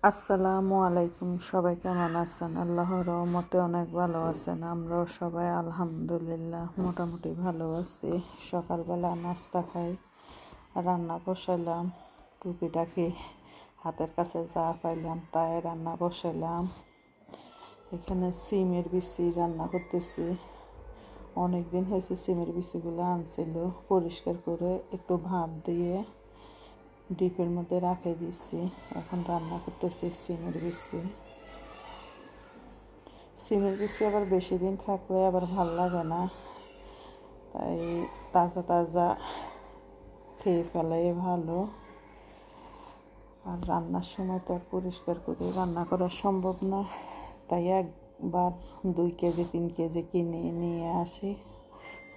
আসসালামু আলাইকুম। সবাই কেমন আছেন? আল্লাহর রহমতে অনেক ভালো আছেন। আমরাও সবাই আলহামদুলিল্লাহ মোটামুটি ভালো আছি। সকালবেলা নাস্তা খাই, রান্না বসাইলাম, টুকিটাকি হাতের কাছে যা পাইলাম তাই রান্না বসাইলাম। এখানে সিমের বিচি রান্না করতেছি। অনেক দিন হয়েছে সিমের বিচিগুলো আনছিল, পরিষ্কার করে একটু ভাপ দিয়ে ডিপের মধ্যে রাখে দিচ্ছি। এখন রান্না করতেছি সিমের বিচি। সিমের বিচি আবার বেশি দিন থাকলে আবার ভাল লাগে না, তাই তাজা তাজা খেয়ে ফেলাই ভালো। আর রান্নার সময় তো আর পরিষ্কার করে রান্না করা সম্ভব না, তাই একবার 2 কেজি 3 কেজি কিনে নিয়ে আসি,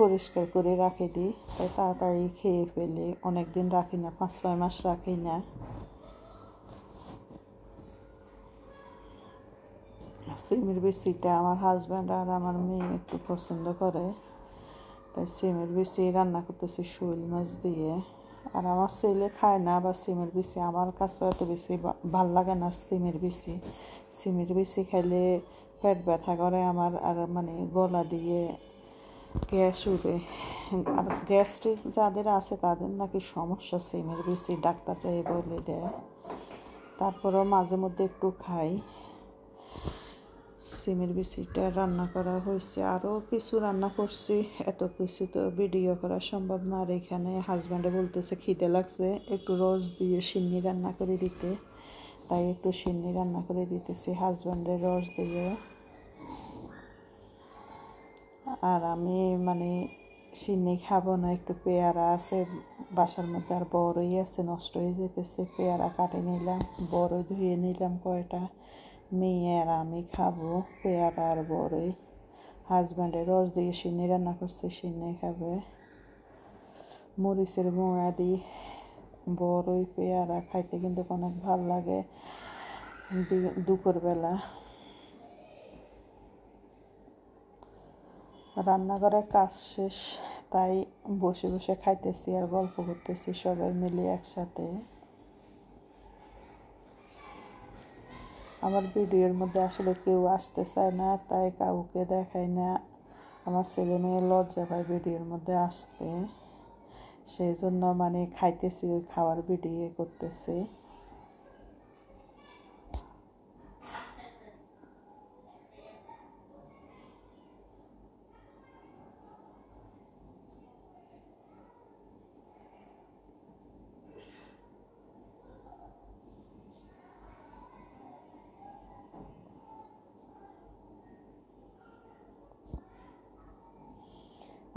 পরিষ্কার করে রাখে দিই, তাই তাড়াতাড়ি খেয়ে ফেলি। অনেক দিন রাখি না, 5-6 মাস রাখি না। সিমের বিচিটা আমার হাজব্যান্ড আর আমার মেয়ে একটু পছন্দ করে, তাই সিমের বিচি রান্না করতেছি শোল মাছ দিয়ে। আর আমার ছেলে খায় না বা সিমের বিচি, আমার কাছে এত বেশি ভাল লাগে না সিমের বিচি। সিমের বিচি খাইলে পেট ব্যথা করে আমার, আর গলা দিয়ে গ্যাস উঠে। আর গ্যাস্ট্রিক যাদের আছে তাদের নাকি সমস্যা সিমের বিচি, ডাক্তাররা বলে দেয়। তারপরেও মাঝে মধ্যে একটু খাই। সিমের বিচিটা রান্না করা হয়েছে, আরও কিছু রান্না করছি, এত কিছু তো ভিডিও করা সম্ভব না। আর এখানে হাজব্যান্ডে বলতেছে খিদে লাগছে, একটু রস দিয়ে সিন্নি রান্না করে দিতে, তাই একটু সিন্নি রান্না করে দিতেছি হাজব্যান্ডের রস দিয়ে। আর আমি সিন্নি খাবো না, একটু পেয়ারা আছে বাসার মধ্যে, আর বড়ই আছে, নষ্ট হয়ে যেতেছে। পেয়ারা কাটে নিলাম, বড়ই ধুয়ে নিলাম কয়টা, মেয়ে আর আমি খাবো পেয়ারা আর বড়ই। হাজব্যান্ডের রস দিয়ে সিন্নি রান্না করছে, সিন্নি খাবে। মরিচের গুঁড়া দিয়ে বড়ই পেয়ারা খাইতে কিন্তু অনেক ভাল লাগে দুপুরবেলা। রান্নাঘরের কাজ শেষ, তাই বসে বসে খাইতেছি আর গল্প করতেছি সবাই মিলে একসাথে। আমার ভিডিওর মধ্যে আসলে কেউ আসতে চায় না, তাই কাউকে দেখাই না। আমার ছেলে মেয়ে লজ্জা পায় ভিডিওর মধ্যে আসতে, সেই জন্য খাইতেছি, ওই খাওয়ার ভিডিও করতেছি।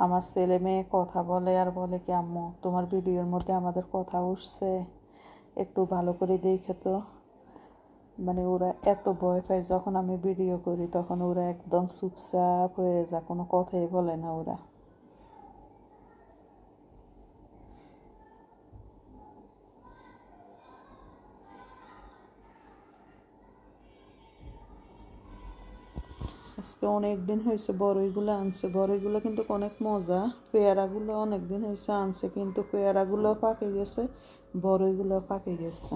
আমার ছেলে মেয়ে কথা বলে আর বলে কি, আম্মু তোমার ভিডিওর মধ্যে আমাদের কথা উঠছে, একটু ভালো করে দেখে তো। ওরা এত ভয় পায় যখন আমি ভিডিও করি, তখন ওরা একদম চুপচাপ হয়ে যায়, কোনো কথাই বলে না ওরা। আজকে অনেক দিন হয়েছে বড়ইগুলো আনছে, বড়ইগুলো কিন্তু অনেক মজা। পেয়ারাগুলো অনেক দিন হয়েছে আনছে, কিন্তু পেয়ারাগুলো পাকে গেছে, বড়ইগুলো পাকে গেছে।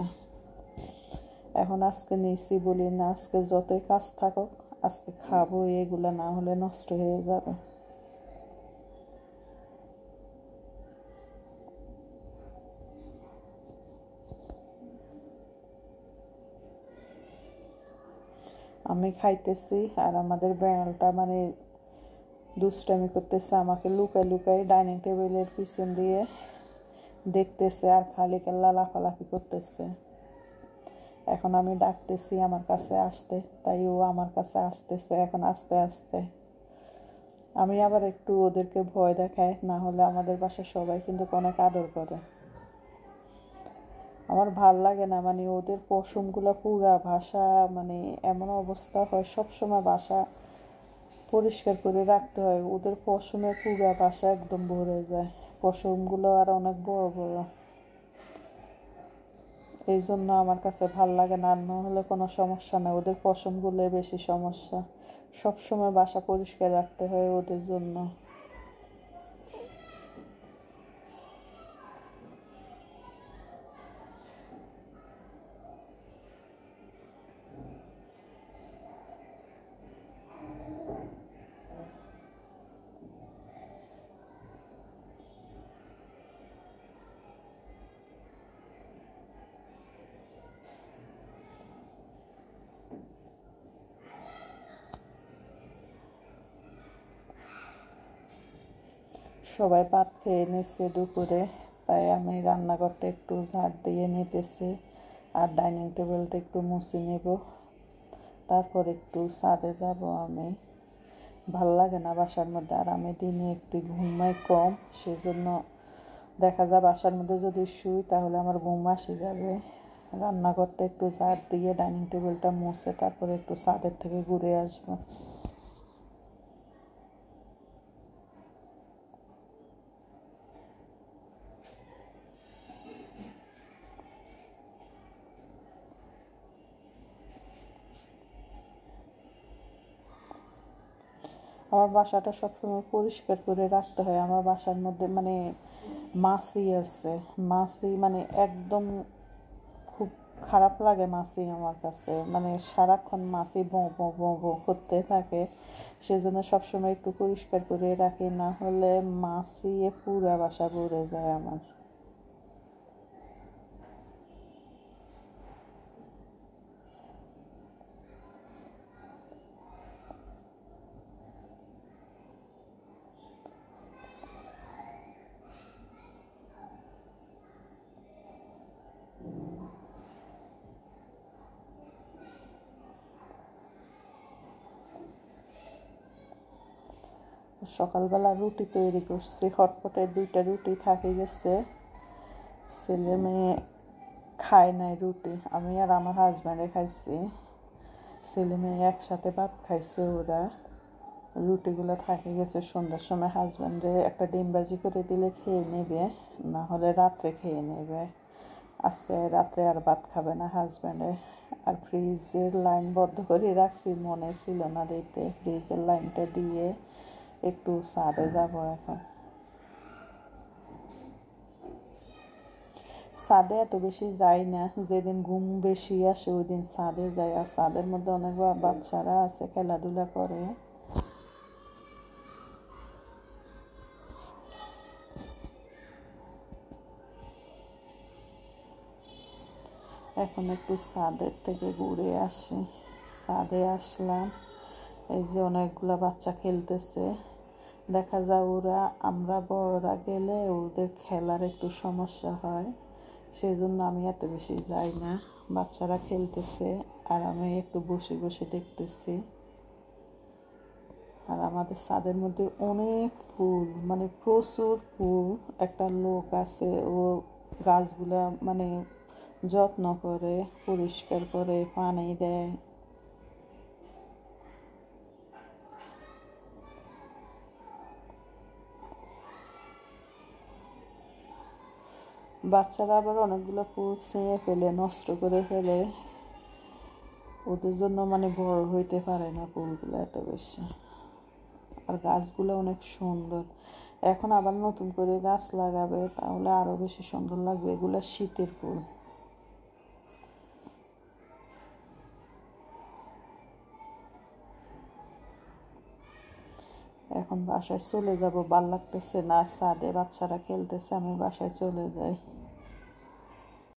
এখন আজকে নিয়েছি বলি না, আজকে যতই কাজ থাকুক আজকে খাবো, এগুলো না হলে নষ্ট হয়ে যাবে। আমি খাইতেছি আর আমাদের বেড়ালটা দুষ্টামি করতেছে, আমাকে লুকাই লুকাই ডাইনিং টেবিলের পিছন দিয়ে দেখতেছে আর খালি কেল্লা লাফালাফি করতেছে। এখন আমি ডাকতেছি আমার কাছে আসতে, তাই ও আমার কাছে আসতেছে এখন আস্তে আস্তে। আমি আবার একটু ওদেরকে ভয় দেখাই, না হলে আমাদের বাসায় সবাই কিন্তু অনেক আদর করে। আমার ভাল লাগে না, ওদের পশমগুলো পুরা বাসা, এমন অবস্থা হয়, সবসময় বাসা পরিষ্কার করে রাখতে হয়। ওদের পশমে পুরা বাসা একদম ভরে যায়, পশমগুলো আর অনেক বড় বড়, এই জন্য আমার কাছে ভাল লাগে না। না হলে কোনো সমস্যা না, ওদের পশমগুলো বেশি সমস্যা। সবসময় বাসা পরিষ্কার রাখতে হয় ওদের জন্য। সবাই ভাত খেয়ে নিচ্ছে দুপুরে, তাই আমি রান্নাঘরটা একটু ঝাড় দিয়ে নিতেছি আর ডাইনিং টেবিলটা একটু মুছে নেব। তারপর একটু ছাদে যাব। আমি ভাল লাগে না বাসার মধ্যে, আর আমি দিনে একটু ঘুমাই কম, সেজন্য দেখা যায় বাসার মধ্যে যদি শুই তাহলে আমার ঘুম আসে যাবে। রান্নাঘরটা একটু ঝাড় দিয়ে ডাইনিং টেবিলটা মুছে তারপরে একটু ছাদের থেকে ঘুরে আসবো। আমার বাসাটা সবসময় পরিষ্কার করে রাখতে হয়। আমার বাসার মধ্যে মানে মাছি আছে, মাছি মানে একদম খুব খারাপ লাগে মাছি আমার কাছে, মানে সারাক্ষণ মাছি বঁ বঁ বঁ বঁ করতে থাকে। সেজন্য সবসময় একটু পরিষ্কার করে রাখি, না হলে মাছি পুরা বাসা ভরে যায় আমার। সকালবেলা রুটি তৈরি করছি, হটপটে 2টা রুটি থাকে গেছে। ছেলে মেয়ে খায় নাই রুটি, আমি আর আমার হাজব্যান্ডে খাইছি। ছেলে মেয়ে একসাথে ভাত খাইছে ওরা। রুটিগুলো থাকে গেছে, সন্ধ্যার সময় হাজব্যান্ডে একটা ডিম ভাজি করে দিলে খেয়ে নেবে, না হলে রাত্রে খেয়ে নেবে। আজকে রাত্রে আর ভাত খাবে না হাজব্যান্ডে। আর ফ্রিজের লাইন বন্ধ করে রাখছি, মনে ছিল না দিতে। ফ্রিজের লাইনটা দিয়ে একটু ছাদে যাব এখন। ছাদে এত বেশি যাই না, যেদিন ঘুম বেশি আসে ওই দিন ছাদে যাই। আর ছাদের মধ্যে অনেক বাচ্চারা আছে, খেলাধুলা করে। এখন একটু ছাদের থেকে ঘুরে আসি। ছাদে আসলাম, এই যে অনেকগুলা বাচ্চা খেলতেছে। দেখা যায় ওরা, আমরা বড়রা গেলে ওদের খেলার একটু সমস্যা হয়, সেই জন্য আমি এত বেশি যাই না। বাচ্চারা খেলতেছে আর আমি একটু বসে বসে দেখতেছি। আর আমাদের ছাদের মধ্যে অনেক ফুল, মানে প্রচুর ফুল। একটা লোক আছে, ও গাছগুলা মানে যত্ন করে, পরিষ্কার করে, পানি দেয়। বাচ্চারা আবার অনেকগুলো ফুল ছিঁড়ে ফেলে, নষ্ট করে ফেলে। ওদের জন্য মানে বড় হইতে পারে না ফুলগুলো এত বেশি। আর গাছগুলো অনেক সুন্দর। এখন আবার নতুন করে গাছ লাগাবে, তাহলে আরো বেশি সুন্দর লাগবে। এগুলো শীতের ফুল। এখন বাসায় চলে যাব, ভাল লাগতেছে না। ছাদে বাচ্চারা খেলতেছে, আমি বাসায় চলে যাই।